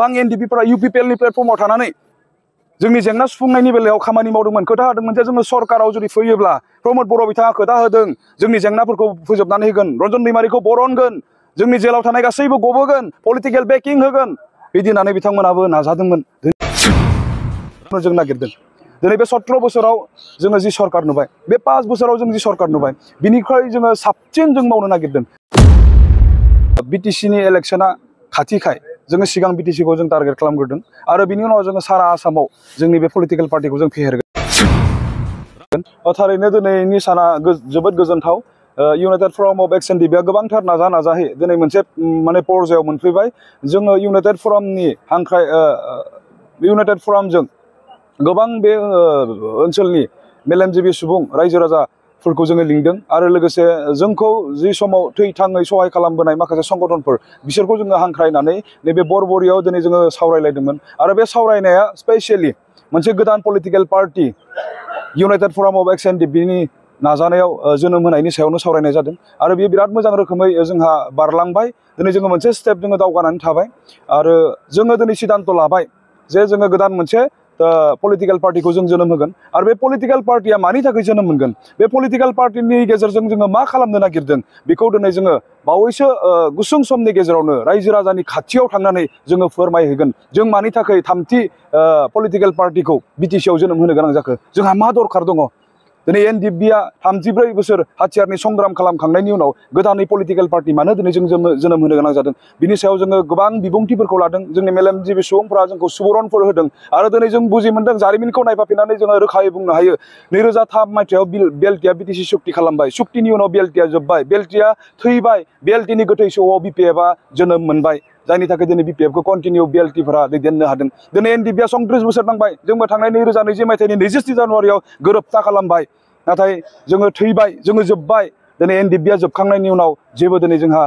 बां एनडिपिफोरा इउपिपिएलनि प्लेटफर्माव थानानै जोंनि जेंना सुफुंनायनि बेलायाव खामानि मावदोंमोन खोथा होदोंमोन जे जोङो सरकाराव जुदि फैयोब्ला प्रमद बर' बिथाङा खोथा होदों जोंनि जेंनाफोरखौ फोजोबनानै होगोन रन्जन दैमारिखौ बरनगोन जोंनि जेलाव थानाय गासैबो गबोगोन पलिटिकेल बेकिं होगोन बिदि होननानै बिथांमोनाबो नाजादोंमोन जों नागिरदों दिनै बे 17 बोसोराव जोङो जि सरकार नुबाय बे 5 बोसोराव जों जि सरकार नुबाय बिनिख्रुइ जोङो साबसिन जों मावनो नागिरदों बिटिसिनि इलेक्शना खाथिखाय जोङो सिगां बिटिसिखौ जों टारगेट खालामग्रोदों आरो बिनि उनाव जोङो सारा आसामाव जोंनि बे पलिटिकल पार्टिखौ जों फेहेरगोन थारैनो दिनैनि साना जोबोद गोजोनथाव इउनाइटेड फराम अफ एक्स एनडिपिआ गोबांथार नाजाहै दिनै मोनसे माने पर्यायाव मोनफैबाय जोङो इउनाइटेड फरामनि हांख्राय इउनाइटेड फरामजों गोबां बे ओनसोलनि मेलेमजिबि सुबुं रायजो राजाफोरखौ जोङो लिंदों आरो लोगोसे जोंखौ जि समाव थै-थाङै सहाय खालामबोनाय माखासे संगठनफोर बिसोरखौ जोङो हांख्रायनानै नैबे बरबरियाव दिनै जोङो सावरायलायदोंमोन आरो बे सावरायनाया स्पेसियेलि मोनसे गोदान पलिटिकल पार्टी इउनाइटेड फराम अफ एक्स एनडिपिनि नाजानायाव जोनोम होनायनि सायावनो सावरायनाय जादों आरो बेयो बिराद मोजां रोखोमै जोंहा बारलांबाय दिनै जोङो मोनसे स्टेप जोङो दावगानानै थाबाय आरो जोङो दिनै सिद्धांत लाबाय जे जोङो गोदान मोनसे पलिटिकल पार्टीखौ जों जोनोम होगोन आरो बे पलिटिकल पार्टीया मानि थाखाय जोनोम मोनगोन बे पलिटिकल पार्टीनि गेजेरजों जोङो मा खालामनो नागिरदों बेखौ दिनै जोङो बावैसो गुसुं समनि गेजेरावनो रायजो राजानि खाथियाव थांनानै जोङो फोरमायहैगोन जों मानि थाखाय थामथि पलिटिकल पार्टीखौ बिटिसिआव जोनोम होनो गोनां जाखो जोंहा मा दरखार दङ दिनै एनडिपिआ 34 बोसोर हाथियारनि संग्राम खालामखांनायनि उनाव गोदानै पलिटिकल पार्टी मानो दिनै जों जोनोम होनो गोनां जादों बिनि सायाव जोङो गोबां बिबुंथिफोरखौ लादों जोंनि मेलेमजिबि सुबुंफोरा जोंखौ सुबुरनफोर होदों आरो दिनै जों बुजि मोनदों जारिमिनखौ नायफाफिननानै जोङो रोखायै बुंनो हायो 2003 मायथाइयाव बेलटिआ बिटिसि सुक्ति खालामबाय सुक्तिनि उनाव बेलटिआ जोब्बाय बेलटिआ थैबाय बेलटिनि गोथै सहआव बिपिएफआ जोनोम मोनबाय जायनि थाखाय दिनै बिपिएफखौ कन्टिनिउ बेलटिफोरा दैदेननो हादों दिनै एनडिपिआ 30 बोसोर नांबाय जोंबो थांनाय 2020 मायथाइनि 27 जानुवारियाव गोरोबथा खालामबाय नाथाय जोङो थैबाय जोङो जोब्बाय दिनै एनडिपिआ जोबखांनायनि उनाव जेबो दिनै जोंहा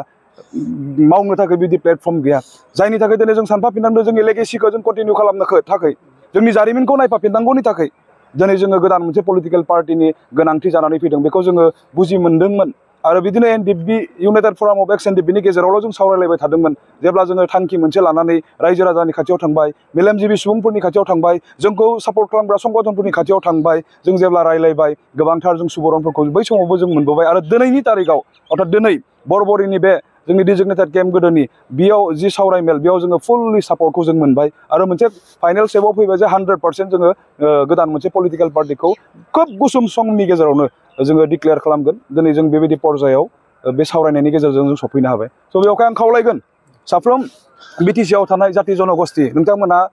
मावनो थाखाय बिदि प्लेटफर्म गैया जायनि थाखाय दिनै जों सानफाफिननांगौ जोंनि लेगेसिखौ जों कन्टिनिउ खालामनो थाखाय जोंनि जारिमिनखौ नायफाफिननांगौनि थाखाय दिनै जोङो गोदान मोनसे पलिटिकल पार्टीनि गोनांथि जानानै फैदों बेखौ जोङो बुजि मोनदोंमोन आरो बिदिनो एनडिपि इउनाइटेड फराम अफ एक्स एनडिपिनि गेजेरावल' जों सावरायलायबाय थादोंमोन जेब्ला जोङो थांखि मोनसे लानानै रायजो राजानि खाथियाव थांबाय मेलेमजिबि सुबुंफोरनि खाथियाव थांबाय जोंखौ सापर्ट खालामग्रा संगठनफोरनि खाथियाव थांबाय जों जेब्ला रायलायबाय गोबांथार जों सुबुरनफोरखौ बै समावबो जों मोनबोबाय आरो दिनैनि तारिखाव अर्थात दिनै बरबरिनि बे जोंनि डिजिगनेटेड केम्प गोदोनि बेयाव जि सावरायमेल बेयाव जोङो फुल्लि सापर्टखौ जों मोनबाय आरो मोनसे फाइनाल स्टेपआव फैबाय जे 100% जोङो गोदान मोनसे पलिटिकल पार्टीखौ खोब गुसुं समनि गेजेरावनो जोङो डिक्लेयार खालामगोन दिनै जों बेबायदि पर्यायाव बे सावरायनायनि गेजेरजों जों सफैनो हाबाय स' बेवहाय आं खावलायगोन साफ्रोम बिटिसिआव थानाय जाति जनगोष्ठी नोंथांमोना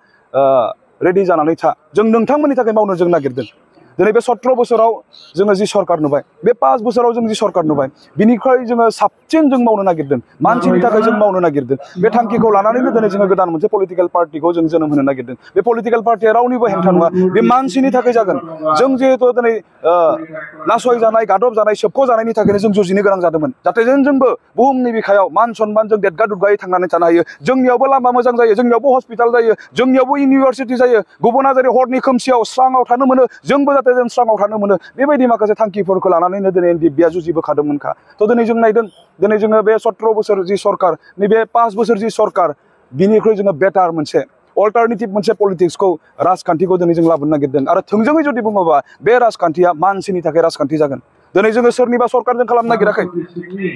रेडि जानानै था जों नोंथांमोननि थाखाय मावनो जों नागिरदों दिनै बे 17 बोसोराव जोङो जि सरकार नुबाय बे 5 बोसोराव जों जि सरकार नुबाय बिनिख्रुइ जोङो साबसिन जों मावनो नागिरदों मानसिनि थाखाय जों मावनो नागिरदों बे थांखिखौ लानानैनो दिनै जोङो गोदान मोनसे पलिटिकल पार्टीखौ जों जोनोम होनो नागिरदों बे पलिटिकल पार्टीया रावनिबो हेंथा नङा बे मानसिनि थाखाय जागोन जों जिहेतु दिनै नासयजानाय गादब जानाय सोबख' जानायनि थाखायनो जों जुजिनो गोनां जादोंमोन जाहाथे जोंबो बुहुमनि बिखायाव मान सन्मान जों देदगा दुदगायै थांनानै थानो हायो जोंनियावबो लामा मोजां जायो जोंनियावबो हस्पिटाल जायो जोंनियावबो इउनिभारसिटि जायो गुबुना जेरै हरनि खोमसियाव स्राङाव थानो मोनो जोंबो जाहाथे जों स्राङाव थानो मोनो बेबायदि माखासे थांखिफोरखौ लानानैनो दिनै एनडिपिआ जुजिबोखादोंमोनखा थ' दिनै जों नायदों दिनै जोङो बे 17 बोसोर जि सरकार नैबे 5 बोसोर जि सरकार बिनिख्रुइ जोङो बेटार मोनसे अल्टारनेटिभ मोनसे पलिटिक्सखौ राजखान्थिखौ दिनै जों लाबोनो नागिरदों आरो थोंजोङै जुदि बुङोबा बे राजखान्थिया मानसिनि थाखाय राजखान्थि जागोन दिनै जोङो सोरनिबा सरकारजों खालामनो नागिराखै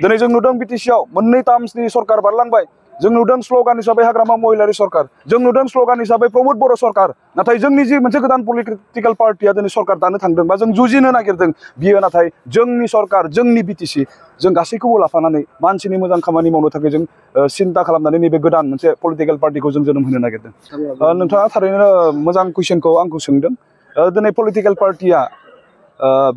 दिनै जों नुदों बिटिसिआव मोननै टार्मसनि सरकार बारलांबाय जों नुदों स्ल'गान हिसाबै हाग्रामा महिलारि सरकार जों नुदों स्ल'गान हिसाबै प्रमद बर' सरकार नाथाय जोंनि जि मोनसे गोदान पलिटिकल पार्टीया दिनै सरकार दानो थांदों बा जों जुजिनो नागिरदों बियो नाथाय जोंनि सरकार जोंनि बिटिसि जों गासैखौबो लाफानानै मानसिनि मोजां खामानि मावनो थाखाय जों सिन्था खालामनानै नैबे गोदान मोनसे पलिटिकल पार्टीखौ जों जोनोम होनो नागिरदों नोंथाङा थारैनो मोजां कुइसनखौ आंखौ सोंदों दिनै पलिटिकल पार्टीया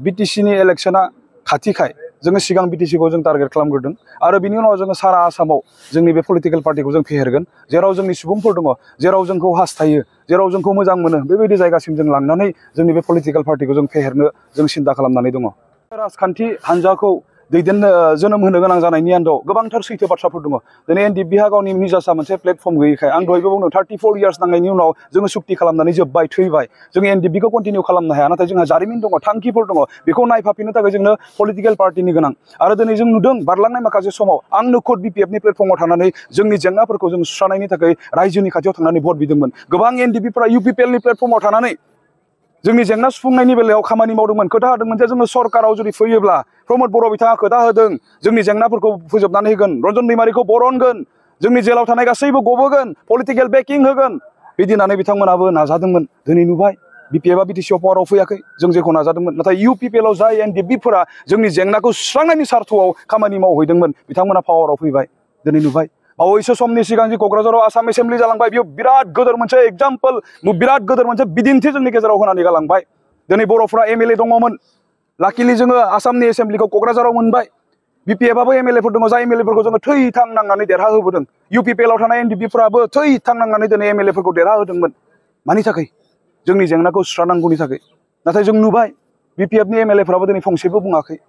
बिटिसिनि इलेक्शना खाथिखाय जोङो सिगां बिटिसिखौ जों टारगेट खालामग्रोदों आरो बिनि उनाव जोङो सारा आसामाव जोंनि बे पलिटिकल पार्टीखौ जों फेहेरगोन जेराव जोंनि सुबुंफोर दङ जेराव जोंखौ हास्थायो जेराव जोंखौ मोजां मोनो बेबायदि जायगासिम जों लांनानै जोंनि बे पलिटिकल पार्टीखौ जों फेहेरनो जों सिन्था खालामनानै दङ राजखान्थि हान्जाखौ दैदेननो जोनोम होनो गोनां जानायनि आन्दोआव गोबांथार सैथो बाथ्राफोर दङ दिनै एनडिएफबिहा गावनि निजासा मोनसे प्लेटफर्म गैयैखाय आं दहायबो बुंदों 34 इयार्स नांनायनि उनाव जोङो सुक्ति खालामनानै जोब्बाय थैबाय जों एनडिएफबिखौ कन्टिनिउ खालामनो हाया नाथाय जोंहा जारिमिन दङ थांखिफोर दङ बेखौ नायफाफिननो थाखाय जोंनो पलिटिकेल पार्टिनि गोनां आरो दिनै जों नुदों बारलांनाय माखासे समाव आंनो खुद बिपिएफनि प्लेटफर्माव थानानै जोंनि जेंनाफोरखौ जों सुस्रांनायनि थाखाय रायजोनि खाथियाव थांनानै भट बिदोंमोन गोबां एनडिएफबिफोरा इउपिपिएलनि प्लेटफर्माव थानानै जोंनि जेंना सुफुंनायनि बेलायाव खामानि मावदोंमोन खोथा होदोंमोन जे जोङो सरकाराव जुदि फैयोब्ला प्रमद बर' बिथाङा खोथा होदों जोंनि जेंनाफोरखौ फोजोबनानै होगोन रन्जन दैमारिखौ बरनगोन जोंनि जेलाव थानाय गासैबो गबोगोन पलिटिकेल बेकिं होगोन बिदि होननानै बिथांमोनाबो नाजादोंमोन दिनै नुबाय बिपिएफआ बिटिसिआव पावाराव फैयाखै जों जेखौ नाजादोंमोन नाथाय इउपिपिएलआव जाय एनडिएफबिफोरा जोंनि जेंनाखौ सुस्रांनायनि सार्थआव खामानि मावहैदोंमोन बिथांमोना पावाराव फैबाय दिनै नुबाय बावैसो समनि सिगां जि क'क्राझाराव आसाम एसेम्बलि जालांबाय बेयाव बिराद गोदोर मोनसे एग्जाम्पल बिराद गोदोर मोनसे बिदिन्थि जोंनि गेजेराव होनानै गालांबाय दिनै बर'फ्रा एमएलए दङमोन लाकिलि जोङो आसामनि एसेम्बलिखौ क'क्राझाराव मोनबाय बिपिएफआबो एमएलएफोर दङ जाय एमएलएफोरखौ जोङो थैथां नांनानै देरहाहोबोदों इउपिपिएलआव थानाय एनडिएफबिफोराबो थैथां नांनानै दिनै एमएलएफोरखौ देरहाहोदोंमोन मानि थाखाय जोंनि जेंनाखौ सुस्रांनांगौनि थाखाय नाथाय जों नुबाय बिपिएफनि एमएलएफोराबो दिनै फंसेबो बुङाखै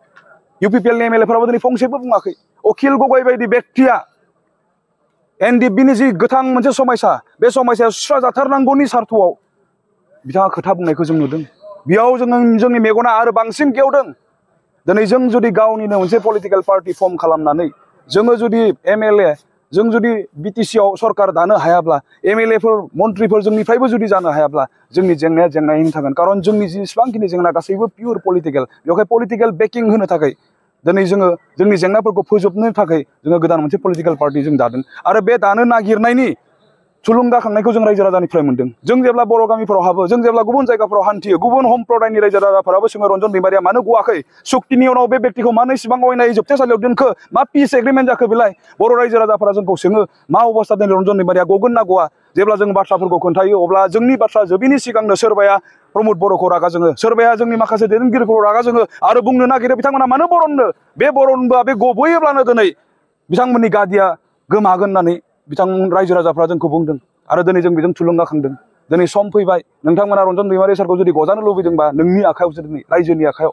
इउपिपिएलनि एमएलएफोराबो दिनै फंसेबो बुङाखै अखिल गगৈ बायदि बेक्तिया एनडिएफबिनि जि गोथां मोनसे समायसा बे समायसाया सुस्राजाथारनांगौनि सार्थआव बिथाङा खोथा बुंनायखौ जों नुदों बेयाव जोंनि मेगना आरो बांसिन गेवदों दिनै जों जुदि गावनिनो मोनसे पलिटिकेल पार्टि फर्म खालामनानै जोङो जुदि एमएलए जों जुदि बिटिसिआव सरकार दानो हायाब्ला एमएलएफोर मन्थ्रिफोर जोंनिफ्रायबो जुदि जानो हायाब्ला जोंनि जेंनाया जेंनायैनो थागोन खारन जोंनि जेसेबांखिनि जेंना गासैबो पियर पलिटिकेल बेवहाय पलिटिकेल बेकिं होनो थाखाय दिनै जोङो जोंनि जेंनाफोरखौ फोजोबनो थाखाय जोङो गोदान मोनसे पलिटिकेल पार्टि जों दादों आरो बे दानो नागिरनायनि थुलुंगाखांनायखौ जों रायजो राजानिफ्राय मोन्दों जों जेब्ला बर' गामिफोराव हाबो जों जेब्ला गुबुन जायगाफोराव हान्थियो गुबुन सम्प्रदायनि रायजो राजाफोराबो सोङो रन्जन दैमारिया मानो गवाखै सुक्तिनि उनाव बे बेक्तिखौ मानो इसिबां अयनायै जोबथेसालियाव दोनखो मा पिस एग्रिमेन्ट जाखो बेलाय बर' रायजो राजाफोरा जोंखौ सोङो मा अबस्था दिनै रन्जन दैमारिया गगोन ना गवा जेब्ला जों बाथ्राफोरखौ खोन्थायो अब्ला जोंनि बाथ्रा जोबैनि सिगांनो सोरबाया प्रमद बर'खौ रागा जोङो सोरबाया जोंनि माखासे दैदेनगिरिफोरखौ रागा जोङो आरो बुंनो नागिरो बिथांमोना मानो बरननो बे बरनबा बे गबोयोब्लानो दिनै बिथांमोननि गादिया गोमागोन होननानै बिथां रायजो राजाफ्रा जोंखौ बुंदों आरो दिनै जों बेजों थुलुंगाखांदों दिनै सम फैबाय नोंथांमोना रन्जन दैमारि सारखौ जुदि गजानो लुबैदोंबा नोंनि आखायावसो दिनै रायजोनि आखायाव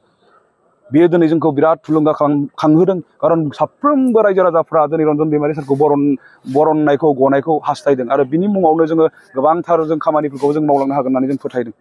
बेयो दिनै जोंखौ बिराद थुलुंगाखांहोदों खारन साफ्रोमबो रायजो राजाफ्रा दिनै रन्जन दैमारि सारखौ बरननायखौ गनायखौ हास्थायदों आरो बिनि मुङावनो जोङो गोबांथार जों खामानिफोरखौ जों मावलांनो हागोन होननानै जों फोथायदों